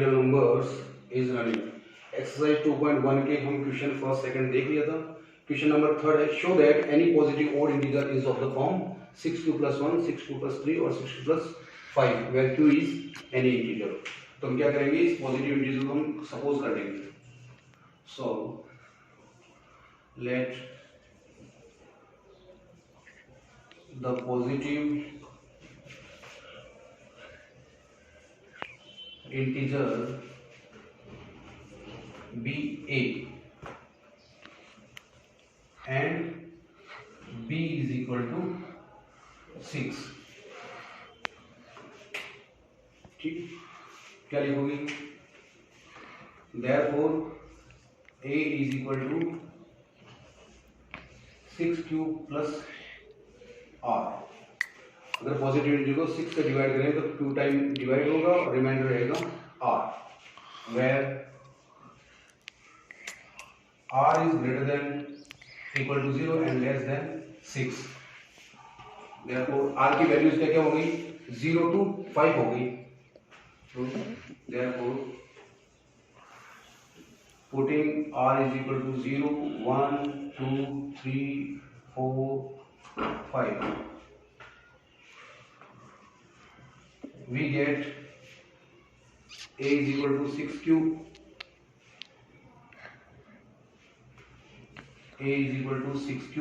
Integer numbers is running. Exercise 2.1 के हम question first second देख लिया था। क्वेश्चन नंबर थर्ड है, show that any positive odd integer is of the form 6q + 1, 6q + 3 और 6q + 5 where q is any integer. तो हम क्या करेंगे, इस पॉजिटिव इंटीजर को हम सपोज कर लेंगे। So let the positive integer be a and b is equal to 6। ठीक, क्या लिखोगे? therefore a is equal to 6q + r। अगर पॉजिटिव इंटीजर को 6 से डिवाइड करें तो q टाइम डिवाइड होगा और रिमाइंडर रहेगा r, where r is greater than equal to 0 and less than 6। therefore r की वैल्यूज क्या हो गई? 0 to 5 हो गई। तो therefore putting r is equal to 0, 1, 2, 3, 4, 5, we get a is equal to 6q, a is equal to 6q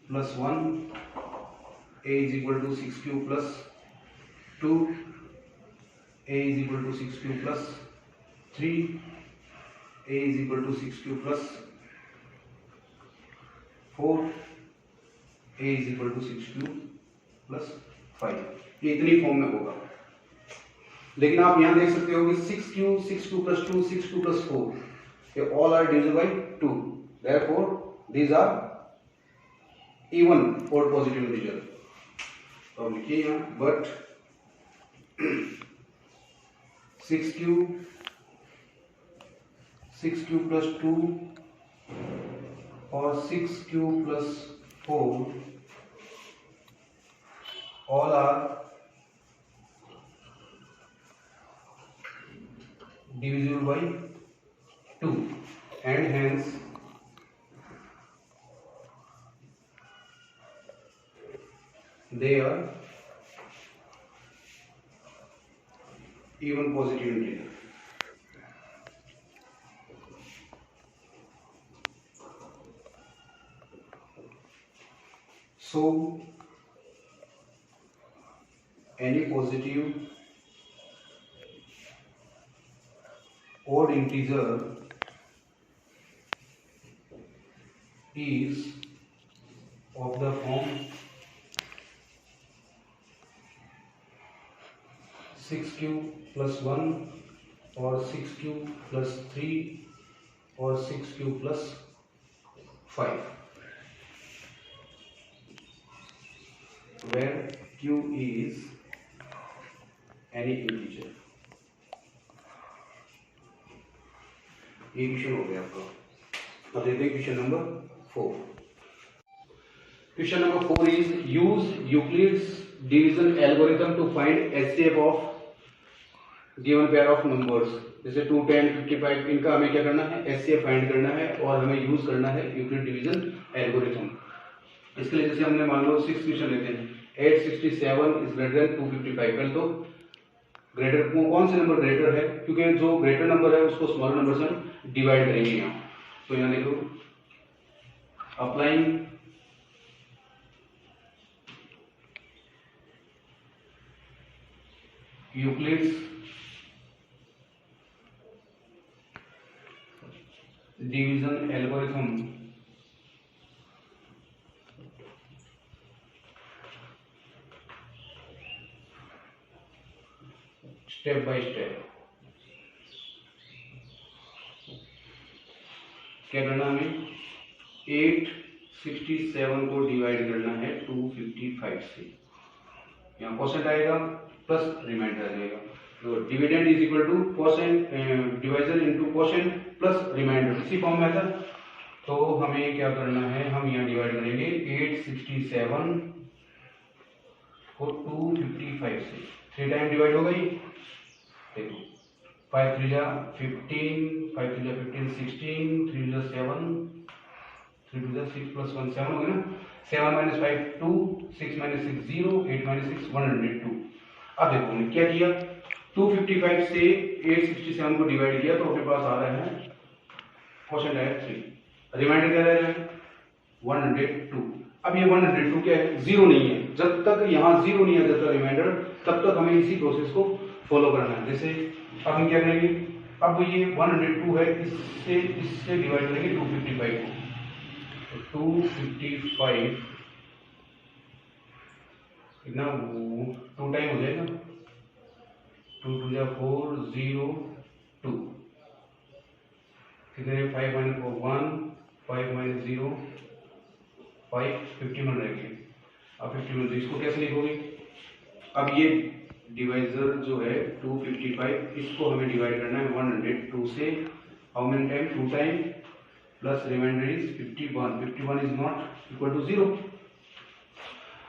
+ 1, a is equal to 6q + 2, a is equal to 6q + 3, a is equal to 6q + 4, a is equal to 6q + 5। ये इतनी form में होगा। लेकिन आप यहां देख सकते हो कि 6q, 6q + 2, 6q + 4, ये all are divisible by 2। therefore these are even odd positive integer। तो अब लिखिए यहाँ, but 6q + 2 और 6q + 4 all are divisible by 2 and hence they are even positive integer। so any positive odd integer is of the form 6q + 1 or 6q + 3 or 6q + 5, where q is any integer। ये question हो गया आपका। अब देखते हैं question number 4। Question number 4 is use Euclid's division algorithm to find HCF of given pair of numbers. जैसे 2, 10, 55, इनका हमें क्या करना है? एचसीएफ फाइंड करना है और हमें यूज करना है यूक्लिड डिवीजन एल्गोरिथम। इसके लिए जैसे हमने मान लो 6 क्वेश्चन लेते हैं, 867 इज ग्रेटर देन 255। पहले तो ग्रेटर कौन से नंबर ग्रेटर है, क्योंकि जो ग्रेटर नंबर है उसको स्मॉलर नंबर से हम डिवाइड करेंगे यहाँ। तो यहाँ देखो, applying Euclid's division algorithm step by step क्या करना हमें? 867 को डिवाइड करना है 255 से। यहाँ परसेंट आएगा प्लस रिमाइंडर आ जाएगा। तो dividend is equal to percent division into percent plus remainder, इसी फॉर्म में था। तो हमें क्या करना है, हम यहाँ डिवाइड करेंगे 867 को 255 से। 3 टाइम डिवाइड हो गई। देखो 5 3 जा 15, 5 3 जा 15, 16, 3 जा 7, 3 2 जा 6 plus 1 7 हो गया ना। 7 minus 5 2, 6 minus 6 0, 8 minus 6 102। अब देखो हमने क्या किया, 255 से 867 को डिवाइड किया तो अपने पास आ रहा है क्वेश्चन है 3, रिमाइंडर क्या रह रहा है 102। अब ये 102 क्या है, जीरो नहीं है, जब तक यहाँ जीरो नहीं आ जाता रिमाइंडर तब तक हमें इसी प्रोसेस को फॉलो करना है। जैसे अब हम क्या करेंगे, अब ये 102 है, इससे डिवाइड करेंगे 255 को, तो 255 कितना 2 टाइम हो जाएगा, 2 2 जा 4 0 2, कितने 5 minus 4 1, 5 minus 0 5, 51 रह गया। अब 51 इसको कैसे लिखोगे, अब ये डिवाइजर जो है 255 इसको हमें डिवाइड करना है 102 से, how many time 2 time plus remainder is 51, 51 is not equal to 0।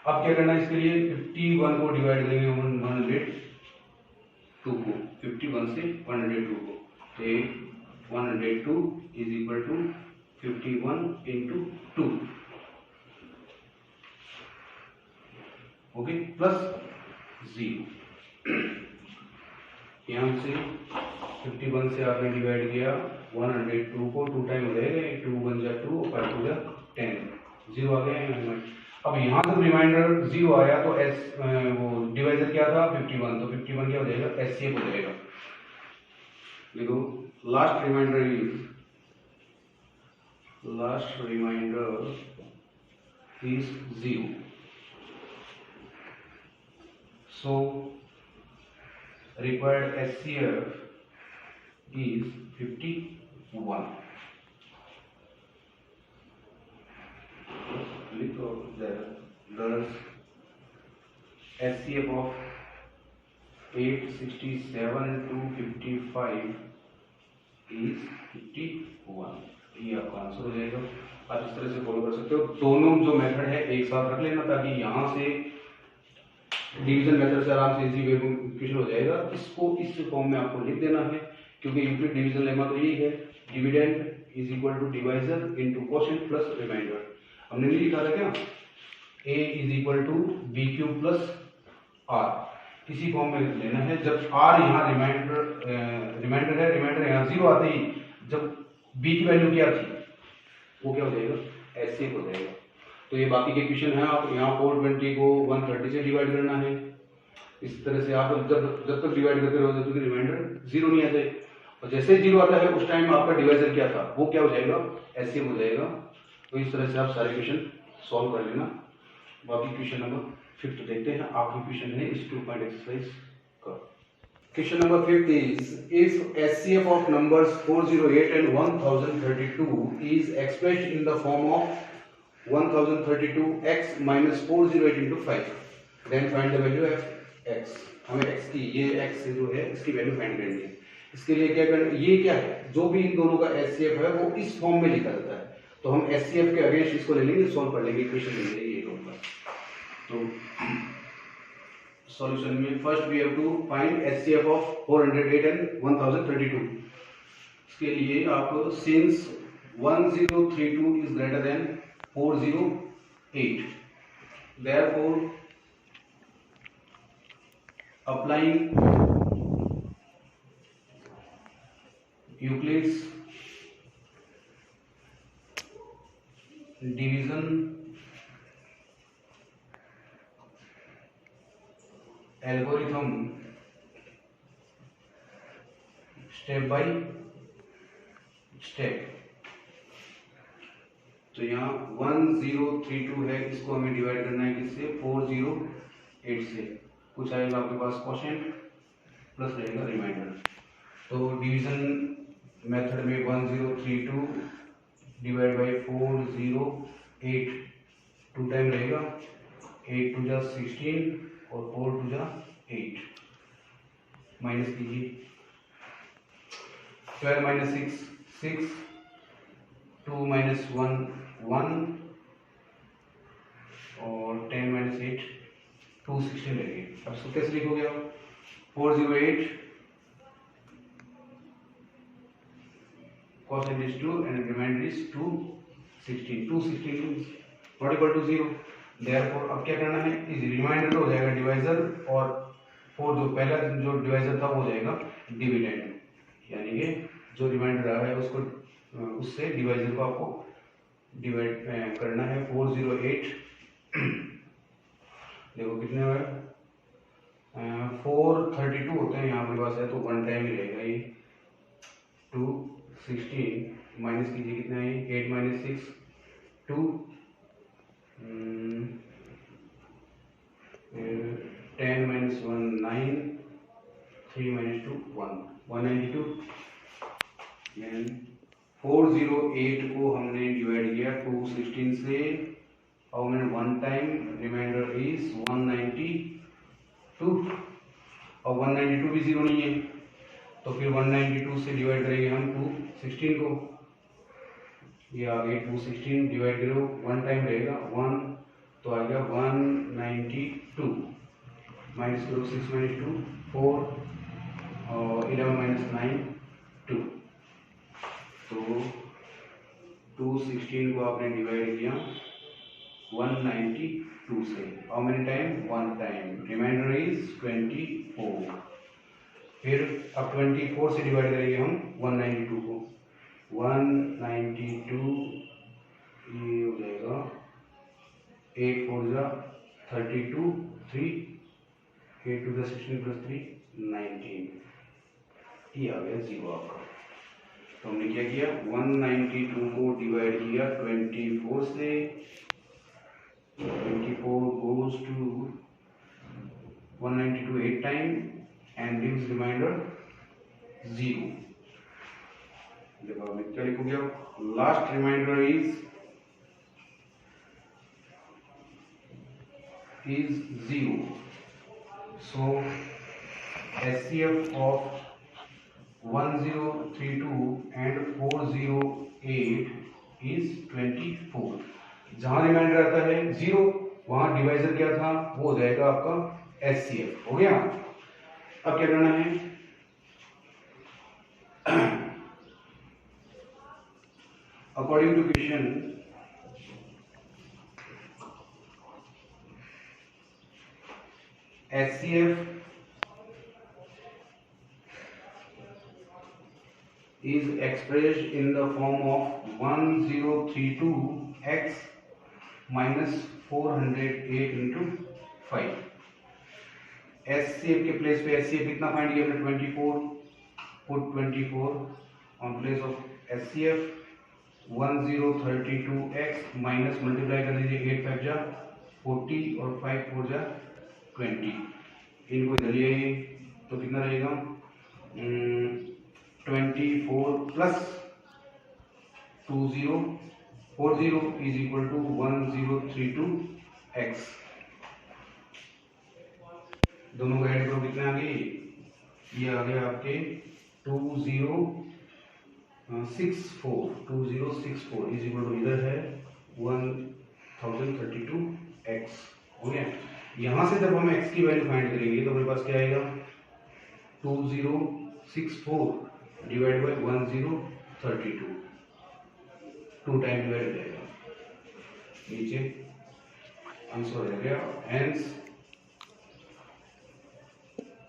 अब क्या करना है इसके लिए, 51 को डिवाइड करेंगे 102 को, 51 से 102 को, तो 102 is equal to 51 into 2, okay, plus 0। यहाँ से 51 से आपने डिवाइड किया 102 को, 2 टाइम हो जाएगा, 2 1 जा 2, 5 2 जा 10, 0 आ गया यहाँ। अब यहाँ जब रिमाइंडर 0 आया तो वो डिवाइजर क्या था 51, तो 51 क्या हो जाएगा एचसीएफ हो जाएगा। देखो last remainder is 0, so required HCF is 51. Thus HCF of 867 to 55 is 51। ये आपका आंसर हो जाएगा। आप इस तरह से फॉलो कर सकते हो, दोनों जो मेथड है एक साथ रख लेना ताकि यहाँ से डिवीजन मेथड से आराम से इजी वे में क्वेश्चन हो जाएगा। इसको इस फॉर्म में आपको लिख देना है, क्योंकि यूक्लिड डिवीजन लेमा तो यही है, dividend is equal to divisor into quotient plus remainder. हमने नहीं लिखा था क्या, a is equal to b cube plus r, इसी फॉर्म में लेना है। जब r यहाँ रिमाइंडर है, रिमाइंडर यहाँ 0 आते ही जब b की वैल्यू क्या थी वो क्या हो जाएगा एचसीएफ हो जाएगा। तो ये बाकी के क्वेश्चन है, आप यहाँ 420 को 130 से डिवाइड करना है। इस तरह से आप जब तक डिवाइड करते रहो जब तक रिमाइंडर 0 नहीं आ जाए, और जैसे 0 आता है उस टाइम आपका डिवाइजर क्या था वो क्या हो जाएगा एचसीएफ हो जाएगा। तो इस तरह से आप सारे क्वेश्चन सॉल्व कर लेना। बाकी क्वेश्चन नंबर 5 देखते हैं, आखिरी क्वेश्चन है इस 2 पॉइंट एक्सरसाइज का। Question number 5 is if HCF of numbers 408 and 1032 is expressed in the form of 1032x minus 408 into 5, then find the value of x। हमें x की ये x जो है इसकी वैल्यू फाइंड करनी है। इसके लिए क्या करना, ये क्या है जो भी इन दोनों का HCF है वो इस फॉर्म में लिखा जाता है, तो हम HCF के अगेंस्ट इसको ले लेंगे, सॉल्व कर लेंगे, इक्वेशन ले लेंगे ये दोनों। तो सॉल्यूशन में first we have to find HCF of 408 and 1032। इसके लिए आप since 1032 is greater than 408, therefore applying Euclid's division algorithm step by step। तो यहाँ 1032 है, इसको हमें डिवाइड करना है किससे 408 से, कुछ आएगा आपके पास क्वोशिएंट प्लस रहेगा रिमाइंडर। तो डिवीजन मेथड में 1032 डिवाइड बाय 408 2 टाइम रहेगा, 8 2 जा 16 और 4 2 जा 8, माइनस कीजिए 12 माइनस 6 6, 2 माइनस 1 1 और 10 माइनस 8 216 रहेगी। अब इसको कैसे लिखोगे आप 408 cosine is 2 and remainder is 216. 216 is not equal to 0. Therefore अब क्या करना है, इस रिमाइंडर हो जाएगा डिवाइजर और 4 जो पहला जो डिवाइजर था वो हो जाएगा डिविडेंड, यानी कि जो रिमाइंडर रहा है उसको उससे डिवाइजर को आपको डिवाइड करना है। 408 देखो कितने हुए, 432 होते हैं यहाँ पे पास है तो वन टाइम ही रहेगा ये। 216 माइनस कीजिए कितना है, 8 माइनस 6 2 10 माइनस 1 9 3 माइनस 2 1 192। 408 को हमने डिवाइड किया 216 से और मैंने वन टाइम, रिमाइंडर इज 192 और 192 भी जीरो नहीं है तो फिर 192 से डिवाइड करेंगे हम 216 को, ये आ गए 216 डिवाइड करो वन टाइम रहेगा 1 तो आ गया 192 माइनस करो 6 माइनस 2 4 और 11 माइनस 9 2। तो 216 को आपने डिवाइड किया 192 से, how many time, one time, remainder is 24। फिर अब 24 से डिवाइड करेंगे हम 192 को, 192 ये हो जाएगा 8 4 जा 32 3 8 2 जा 16 प्लस 3 19, ये आ गया 0 आपका। तो हमने क्या किया, 192 को डिवाइड किया 24 से, 24 goes to 192 8 time and gives remainder 0। देखो मैं क्या लिखूंगा, last remainder is 0। So SCF of 1032 and 408 is 24। जहां रिमाइंडर आता है 0 वहां डिवाइजर क्या था, वो हो जाएगा आपका SCF। हो गया। अब क्या करना है, according to question SCF is expressed in the form of 1032x minus 408 into 5। SCF के प्लेस पे SCF कितना फाइंड किया हमने, 24, put 24 on place of SCF। 1032x minus multiply कर लीजिए, 8 5 जा 40 और 5 4 जा 20, इनको इधर ले आइए तो कितना रहेगा, 24 plus 2040 is equal to 1032x। दोनों को ऐड करो कितने आ गए, ये आ गया आपके 2064 इज इक्वल टू इधर है 1032x। हो गया। यहां से जब हम x की वैल्यू फाइंड करेंगे तो हमारे पास क्या आएगा, 2064 डिवाइड बाय 1032, 2 टाइम डिवाइड हो जाएगा, नीचे आंसर हो गया। Hence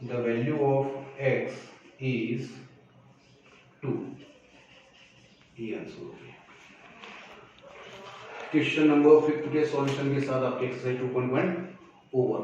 the value of x is 2, ये आंसर हो गया। क्वेश्चन नंबर 5 के सॉल्यूशन के साथ आपके एक्सरसाइज 2.1 ओवर।